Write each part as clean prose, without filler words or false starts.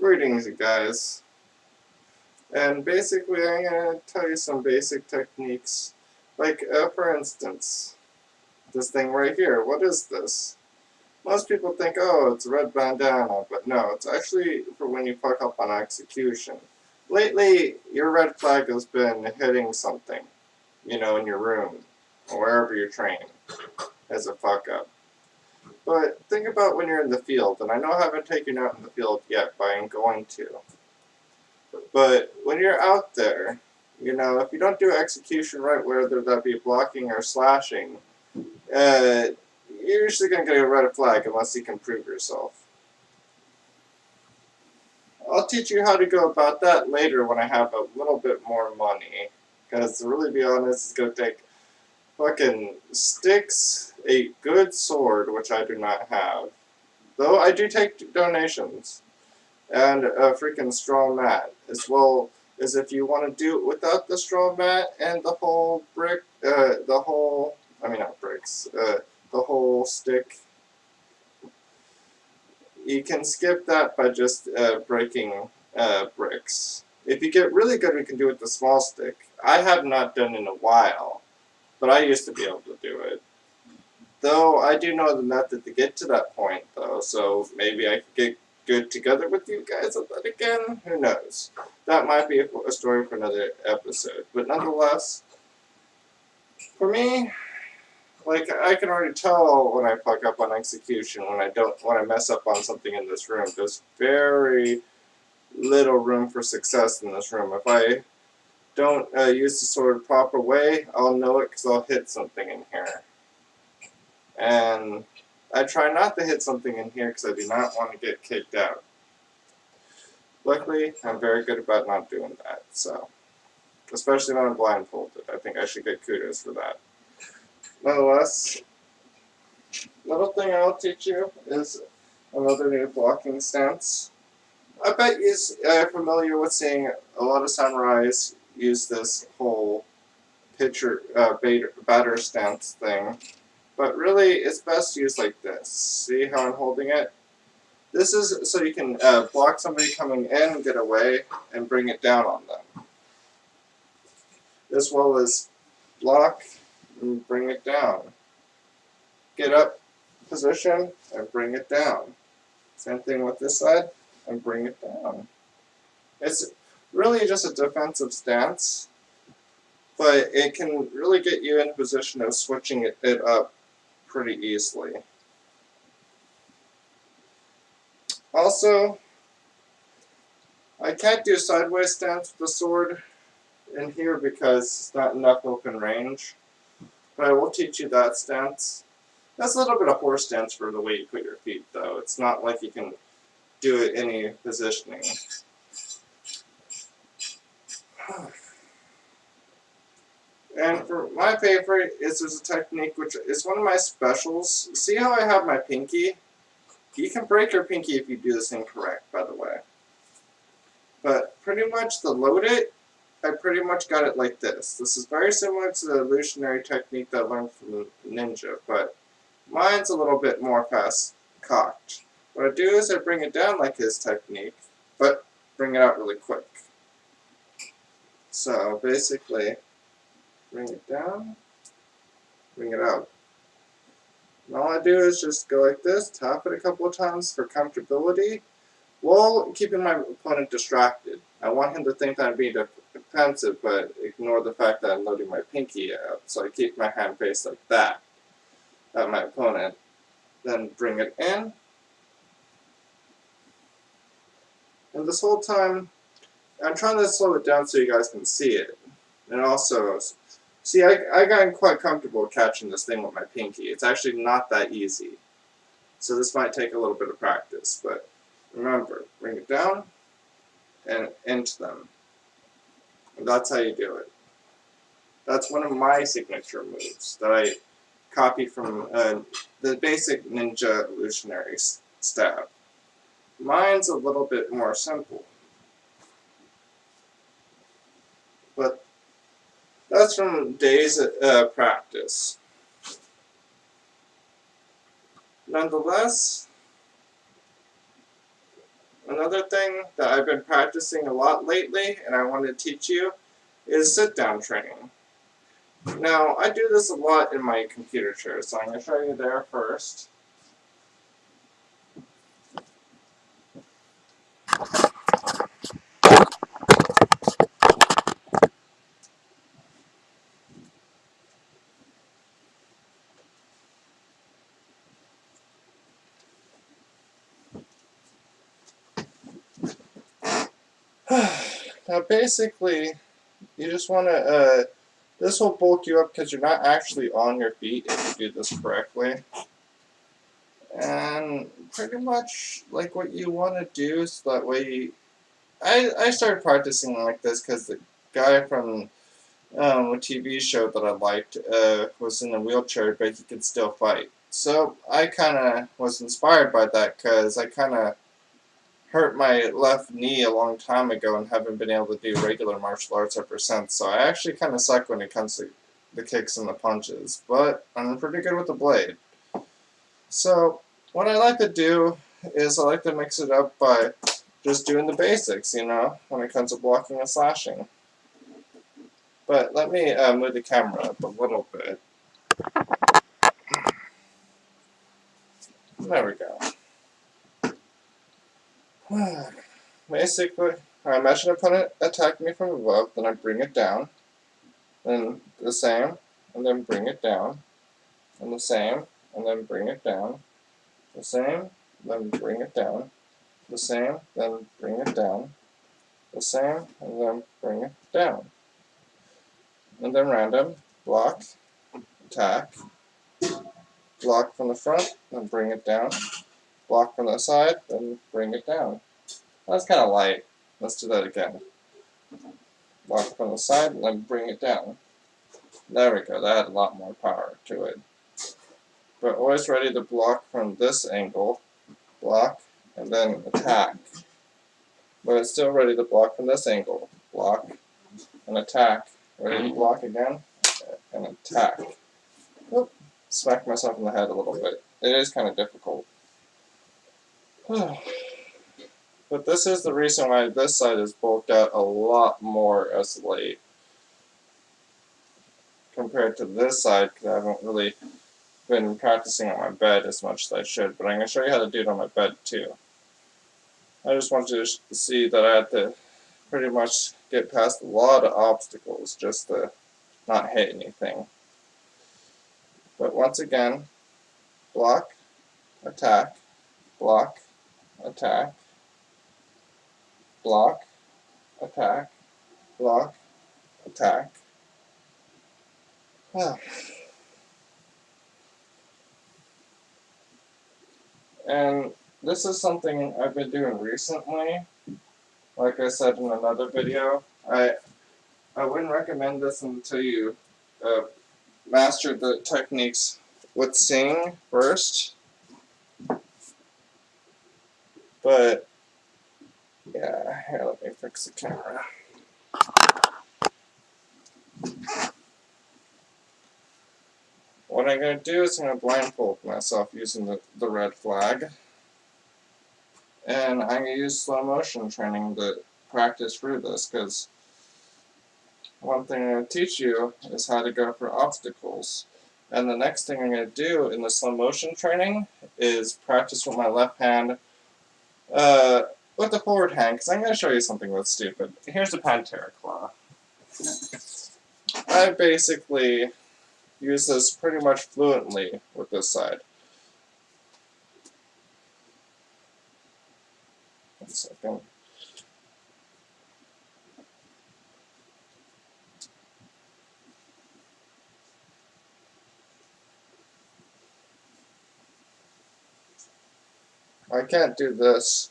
Greetings, you guys. And basically, I'm going to tell you some basic techniques. Like, for instance, this thing right here. What is this? Most people think, oh, it's a red bandana, but no, it's actually for when you fuck up on execution. Lately, your red flag has been hitting something, in your room, or wherever you're training, as a fuck up. But think about when you're in the field, and I know I haven't taken you out in the field yet, but I'm going to. But when you're out there, if you don't do execution right, whether that be blocking or slashing, you're usually going to get a red flag unless you can prove yourself. I'll teach you how to go about that later when I have a little bit more money. Because to really be honest, it's going to take fucking sticks, a good sword, which I do not have. Though I do take donations. And a freaking straw mat, as well as if you want to do it without the straw mat and the whole brick, the whole stick. You can skip that by just breaking bricks. If you get really good, we can do it with the small stick. I have not done it in a while, but I used to be able to do it. Though I do know the method to get to that point, though, so maybe I could get good together with you guys at that again. Who knows? That might be a story for another episode. But nonetheless, for me, like I can already tell when I fuck up on execution, when I mess up on something in this room. There's very little room for success in this room. If I don't use the sword the proper way, I'll know it because I'll hit something in here. And I try not to hit something in here because I do not want to get kicked out. Luckily, I'm very good about not doing that, so. Especially when I'm blindfolded. I think I should get kudos for that. Nonetheless, little thing I'll teach you is another new blocking stance. I bet you're familiar with seeing a lot of samurais use this whole batter stance thing. But really, it's best used like this. See how I'm holding it? This is so you can block somebody coming in, get away, and bring it down on them. As well as block and bring it down. Get up, position, and bring it down. Same thing with this side, and bring it down. It's really just a defensive stance, but it can really get you in a position of switching it up pretty easily. Also, I can't do a sideways stance with the sword in here because it's not enough open range, but I will teach you that stance. That's a little bit of horse stance for the way you put your feet, though. It's not like you can do it any positioning. And for my favorite is there's a technique which is one of my specials. See how I have my pinky? You can break your pinky if you do this incorrect, by the way. But pretty much to load it, I pretty much got it like this. This is very similar to the illusionary technique that I learned from Ninja, but mine's a little bit more fast cocked. What I do is I bring it down like his technique, but bring it out really quick. So basically, bring it down, bring it out. And all I do is just go like this, tap it a couple of times for comfortability, while keeping my opponent distracted. I want him to think that I'm being defensive, but ignore the fact that I'm loading my pinky out. So I keep my hand faced like that at my opponent. Then bring it in. And this whole time, I'm trying to slow it down so you guys can see it. And also, see, I got quite comfortable catching this thing with my pinky. It's actually not that easy. So this might take a little bit of practice, but remember, bring it down and into them. And that's how you do it. That's one of my signature moves that I copied from the basic ninja illusionary stab. Mine's a little bit more simple. But that's from days of practice. Nonetheless, Another thing that I've been practicing a lot lately, and I want to teach you, is sit-down training. Now, I do this a lot in my computer chair, so I'm going to show you there first. Now, basically, you just want to, this will bulk you up because you're not actually on your feet if you do this correctly. And pretty much, like, what you want to do is that way, I started practicing like this because the guy from a TV show that I liked was in a wheelchair, but he could still fight. So I kind of was inspired by that because I kind of hurt my left knee a long time ago and haven't been able to do regular martial arts ever since. So I actually kind of suck when it comes to the kicks and the punches, but I'm pretty good with the blade. So what I like to do is I like to mix it up by just doing the basics, you know, when it comes to blocking and slashing. But let me move the camera up a little bit. There we go. Basically, I imagine an opponent attacking me from above, then I bring it down, then the same, and then bring it down, and the same, and then bring it down, the same, then bring it down, the same, then bring it down, the same, and then bring it down. And then random, block, attack, block from the front, then bring it down, block from the side, then bring it down. That's kind of light. Let's do that again. Block from the side, and then bring it down. There we go, that had a lot more power to it. But always ready to block from this angle, block, and then attack. But it's still ready to block from this angle, block, and attack. Ready to block again, and attack. Oop, smacked myself in the head a little bit. It is kind of difficult. But this is the reason why this side is bulked out a lot more as late compared to this side, because I haven't really been practicing on my bed as much as I should, but I'm going to show you how to do it on my bed too. I just want you to see that I had to pretty much get past a lot of obstacles just to not hit anything. But once again, block, attack, block, attack, block, attack, block, attack. And this is something I've been doing recently. Like I said in another video, I wouldn't recommend this until you master the techniques with Sing first. But yeah, here, let me fix the camera. What I'm going to do is I'm going to blindfold myself using the red flag. And I'm going to use slow motion training to practice through this, because one thing I'm going to teach you is how to go for obstacles. And the next thing I'm going to do in the slow motion training is practice with my left hand with the forward hand, because I'm going to show you something that's stupid. Here's a Pantera Claw. I basically use this pretty much fluently with this side. One second. I can't do this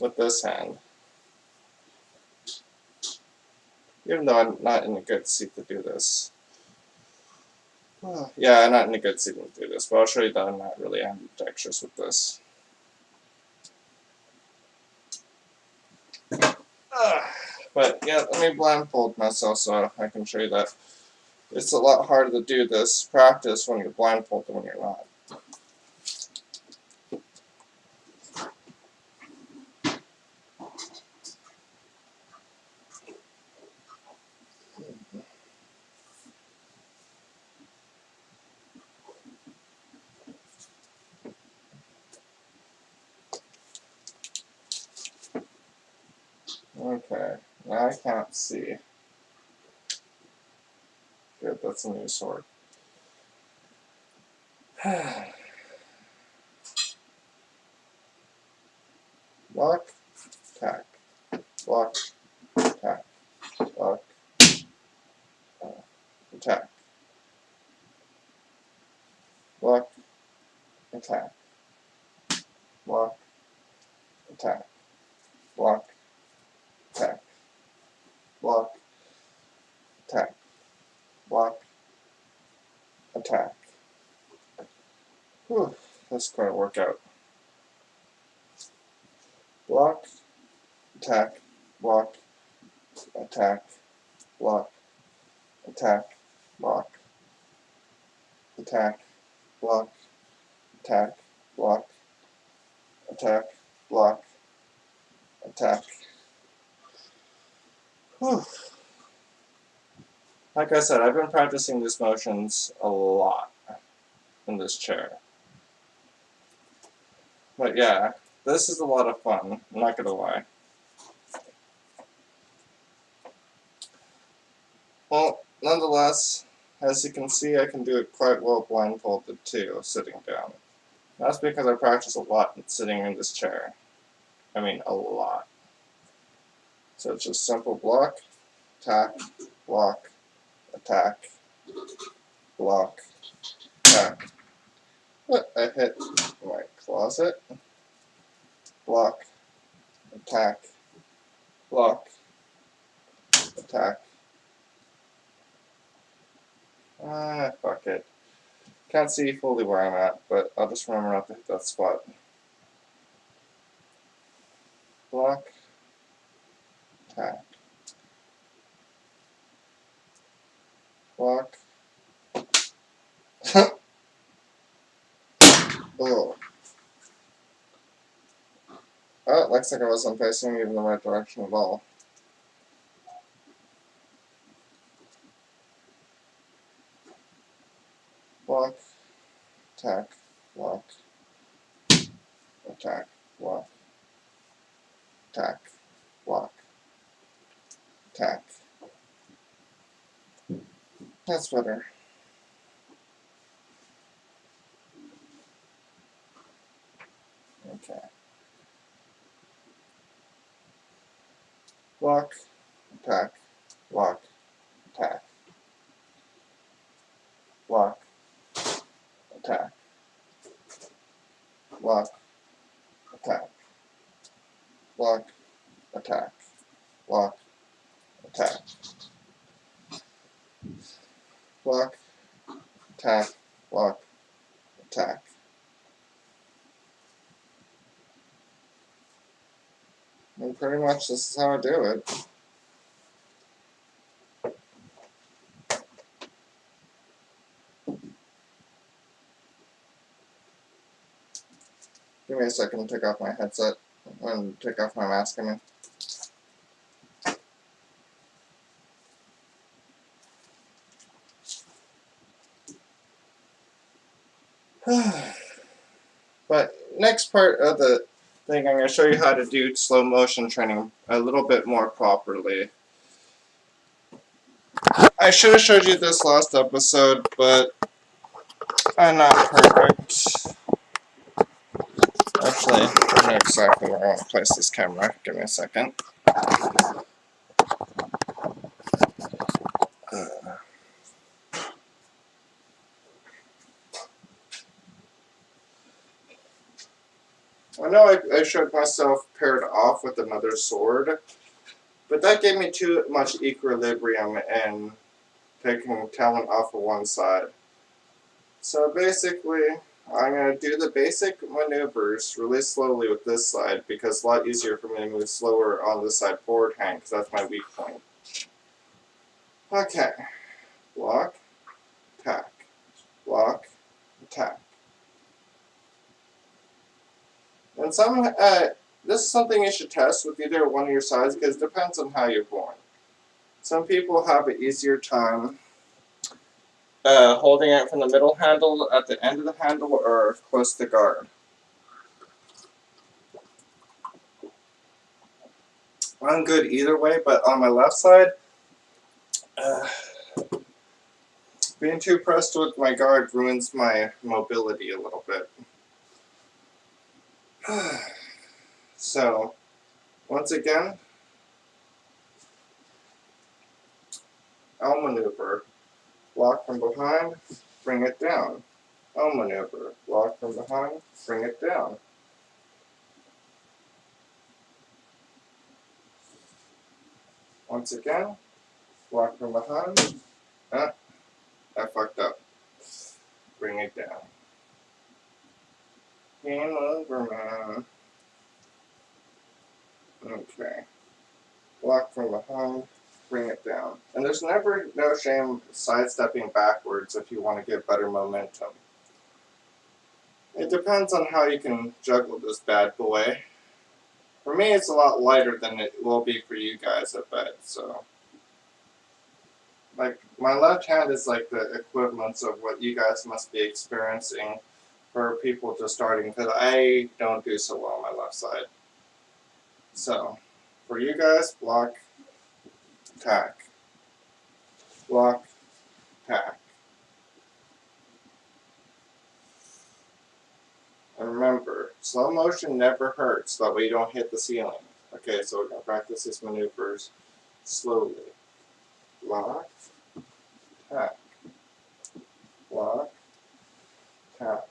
with this hand, even though I'm not in a good seat to do this. Yeah, I'm not in a good seat to do this, but I'll show you that I'm not really ambidextrous with this. But yeah, let me blindfold myself so I can show you that it's a lot harder to do this practice when you're blindfolded than when you're not. Okay, now I can't see. Good, that's a new sword. Block, attack, block, attack, block, attack, block, attack, block, attack, block, attack, block, attack, block, attack. Whew, that's quite a workout. Block, attack, block, attack, block, attack, block, attack, block, attack, block, attack, block, attack. Whew. Like I said, I've been practicing these motions a lot in this chair. But yeah, this is a lot of fun, I'm not gonna lie. Well, nonetheless, as you can see, I can do it quite well blindfolded too, sitting down. That's because I practice a lot sitting in this chair. I mean, a lot. So it's just simple block, attack, block, attack, block, attack. What? I hit my closet. Block, attack, block, attack. Fuck it. Can't see fully where I'm at, but I'll just remember not to hit that spot. Block, attack, block. Oh. Oh, it looks like I wasn't facing even the right direction at all. Block, attack, block, attack, block, attack, block, attack. That's better. Okay. Block, attack, block, attack, block, attack, block, attack, block, attack, block, attack, block, attack, block, attack. And pretty much this is how I do it. Give me a second to take off my headset and take off my mask, I mean. But next part of the thing, I'm going to show you how to do slow motion training a little bit more properly. I should have showed you this last episode, but I'm not perfect. Actually, I know exactly where I want to place this camera. Give me a second. I know I showed myself paired off with another sword, but that gave me too much equilibrium and taking talent off of one side. So basically, I'm going to do the basic maneuvers really slowly with this side because it's a lot easier for me to move slower on this side forward hand because that's my weak point. Okay. Block, attack, block, attack. And this is something you should test with either one of your sides because it depends on how you're born. Some people have an easier time holding it from the middle handle, at the end of the handle, or close to the guard. I'm good either way, but on my left side, being too pressed with my guard ruins my mobility a little bit. So, once again, L maneuver. Block from behind, bring it down. L maneuver. Block from behind, bring it down. Once again, block from behind. I fucked up. Bring it down. Game over, man. Okay. Block from behind, bring it down. And there's never no shame sidestepping backwards if you want to get better momentum. It depends on how you can juggle this bad boy. For me, it's a lot lighter than it will be for you guys, I bet, so. Like, my left hand is like the equivalence of what you guys must be experiencing for people just starting, because I don't do so well on my left side. So, for you guys, block, tack. Block, tack. And remember, slow motion never hurts, that way you don't hit the ceiling. Okay, so we're going to practice these maneuvers slowly. Block, tack. Block, tack.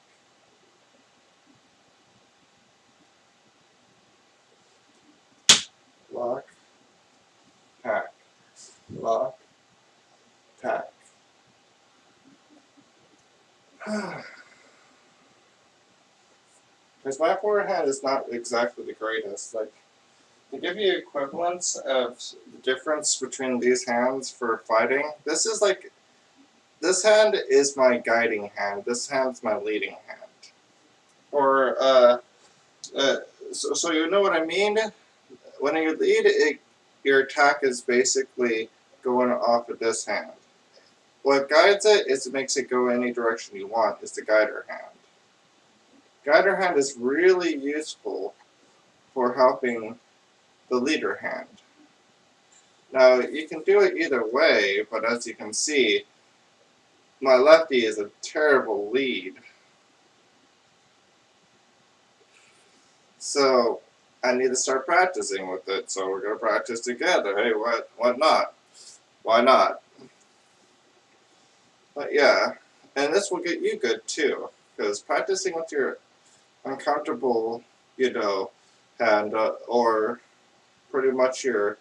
Block, tack. Block, tack. Because my forehand is not exactly the greatest. Like, to give you equivalence of the difference between these hands for fighting, this is like, this hand is my guiding hand. This hand's my leading hand. Or, so you know what I mean? When you lead, your attack is basically going off of this hand. What guides it is it makes it go any direction you want, is the guider hand. Guider hand is really useful for helping the leader hand. Now, you can do it either way, but as you can see, my lefty is a terrible lead. So, I need to start practicing with it, so we're going to practice together. Hey, what not? Why not? But yeah, and this will get you good too, because practicing with your uncomfortable, hand, or pretty much your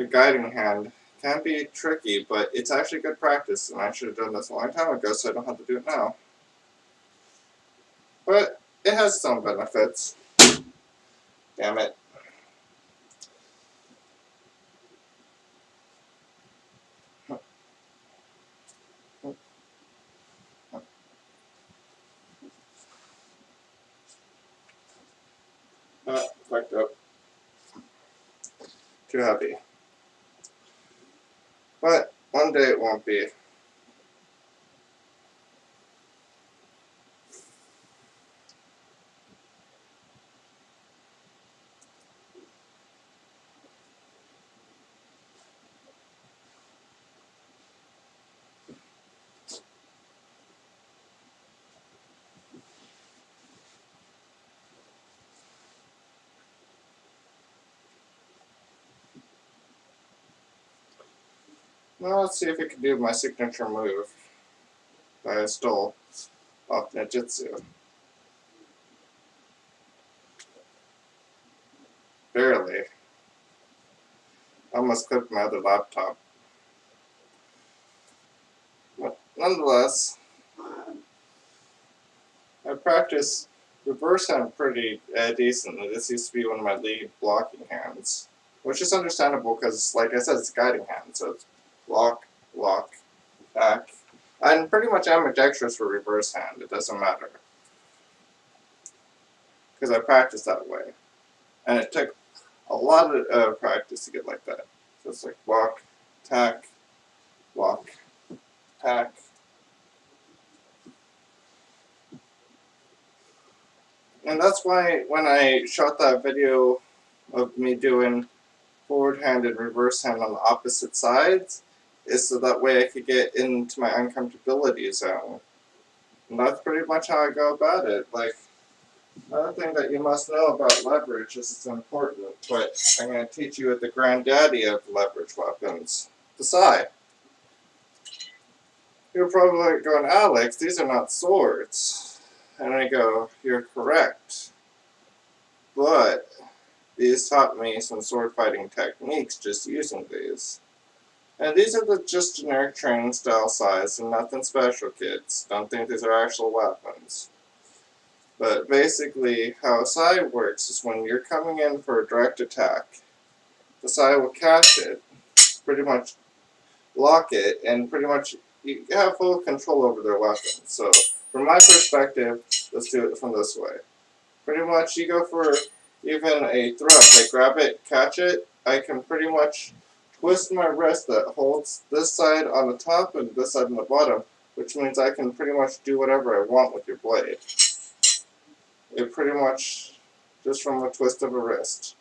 guiding hand can be tricky, but it's actually good practice, and I should have done this a long time ago, so I don't have to do it now. But it has some benefits. Damn it. Fucked up. Too heavy. But one day it won't be. Now let's see if I can do my signature move that I stole off Ninjutsu. Barely. I almost clipped my other laptop. But nonetheless, I practice reverse hand pretty decently. This used to be one of my lead blocking hands, which is understandable because, like I said, it's a guiding hand, so it's block, block, back. I'm pretty much ambidextrous for reverse hand. It doesn't matter because I practice that way, and it took a lot of practice to get like that. So it's like block, tack, block, tack. And that's why when I shot that video of me doing forward hand and reverse hand on the opposite sides is so that way I could get into my uncomfortability zone. And that's pretty much how I go about it. Like, another thing that you must know about leverage is it's important, but I'm going to teach you the granddaddy of leverage weapons, the sai. You're probably going, Alex, these are not swords. And I go, you're correct. But these taught me some sword fighting techniques just using these. And these are the just generic training style sais and nothing special, kids. Don't think these are actual weapons. But basically, how a sai works is when you're coming in for a direct attack, the sai will catch it, pretty much lock it, and pretty much you have full control over their weapon. So, from my perspective, let's do it from this way. Pretty much, you go for even a thrust. I grab it, catch it, I can pretty much twist my wrist that holds this side on the top and this side on the bottom, which means I can pretty much do whatever I want with your blade. It pretty much, just from a twist of a wrist.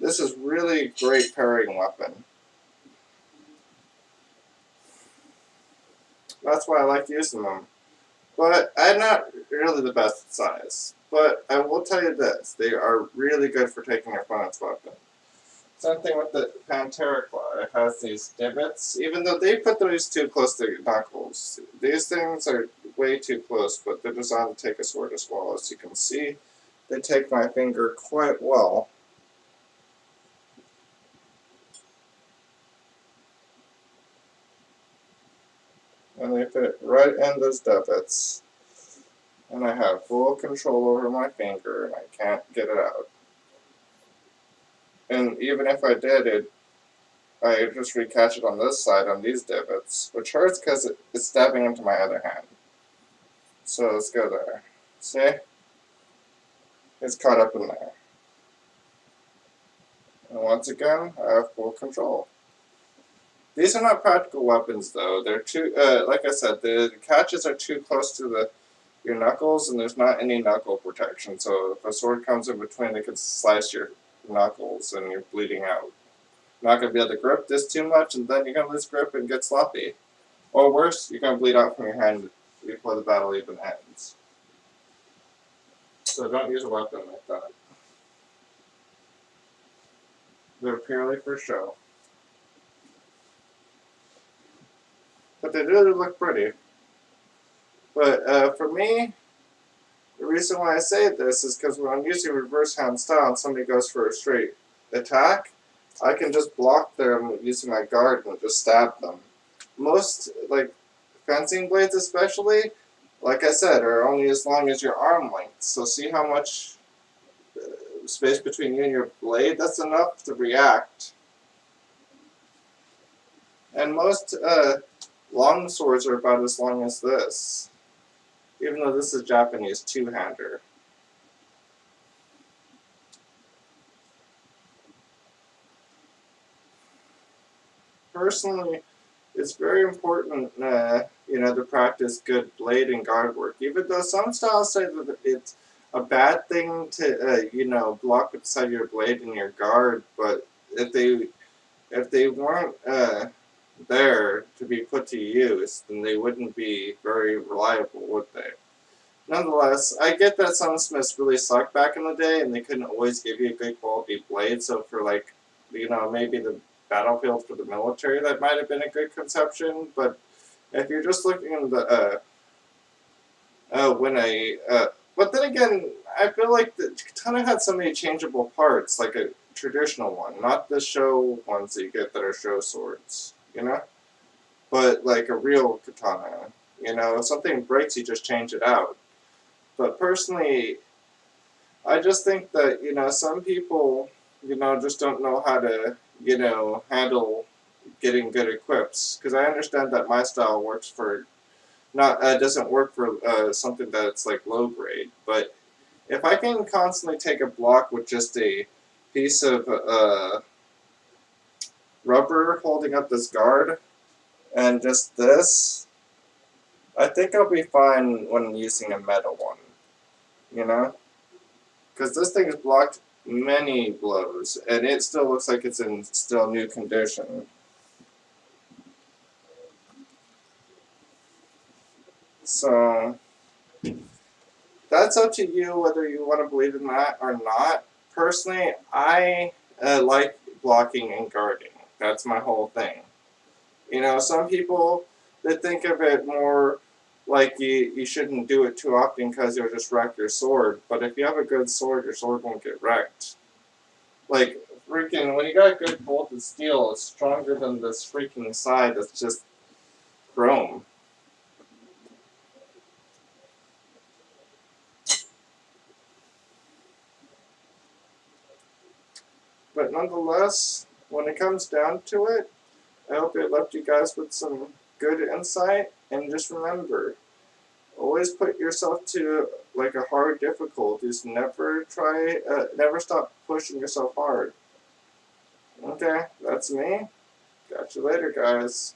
This is really great parrying weapon. That's why I like using them. But I'm not really the best at sais. But I will tell you this, they are really good for taking your opponent's weapon. Same thing with the Pantera Claw. It has these divots, even though they put these too close to your knuckles. These things are way too close, but they're designed to take a sword as well. As you can see, they take my finger quite well. And they fit right in those divots. And I have full control over my finger, and I can't get it out. And even if I did it, I just recatch it on this side on these divots, which hurts because it's stabbing into my other hand. So let's go there. See? It's caught up in there. And once again, I have full control. These are not practical weapons, though. They're too, like I said, the catches are too close to your knuckles, and there's not any knuckle protection. So if a sword comes in between, it could slice your knuckles, and you're bleeding out. Not going to be able to grip this too much, and then you're going to lose grip and get sloppy. Or worse, you're going to bleed out from your hand before the battle even ends. So don't use a weapon like that. They're purely for show. But they do look pretty. But for me, the reason why I say this is because when I'm using reverse hand style and somebody goes for a straight attack, I can just block them using my guard and just stab them. Most, like, fencing blades especially, like I said, are only as long as your arm length. So see how much space between you and your blade? That's enough to react. And most long swords are about as long as this, even though this is Japanese two-hander. Personally, it's very important, to practice good blade and guard work. Even though some styles say that it's a bad thing to, block beside your blade and your guard, but if they weren't there to be put to use, then they wouldn't be very reliable, would they? Nonetheless, I get that some smiths really sucked back in the day, and they couldn't always give you a good quality blade, so for, maybe the battlefield for the military, that might have been a good conception, but if you're just looking at but then again, I feel like the katana had so many changeable parts, like a traditional one, not the show ones that you get that are show swords, but like a real katana, if something breaks, you just change it out. But personally, I just think that, some people, just don't know how to, handle getting good equips. Because I understand that my style works for, doesn't work for something that's like low grade. But if I can constantly take a block with just a piece of rubber holding up this guard and just this, I think I'll be fine when using a metal one, Because this thing has blocked many blows, and it still looks like it's in still new condition. So that's up to you whether you want to believe in that or not. Personally, I like blocking and guarding. That's my whole thing. You know, some people that think of it more like you shouldn't do it too often because you'll just wreck your sword. But if you have a good sword, your sword won't get wrecked. Like, freaking, when you got good bolted steel, it's stronger than this freaking side that's just chrome. But nonetheless, when it comes down to it, I hope it left you guys with some good insight. And just remember, always put yourself to like a hard difficulties. Never stop pushing yourself hard. Okay, that's me. Catch you later, guys.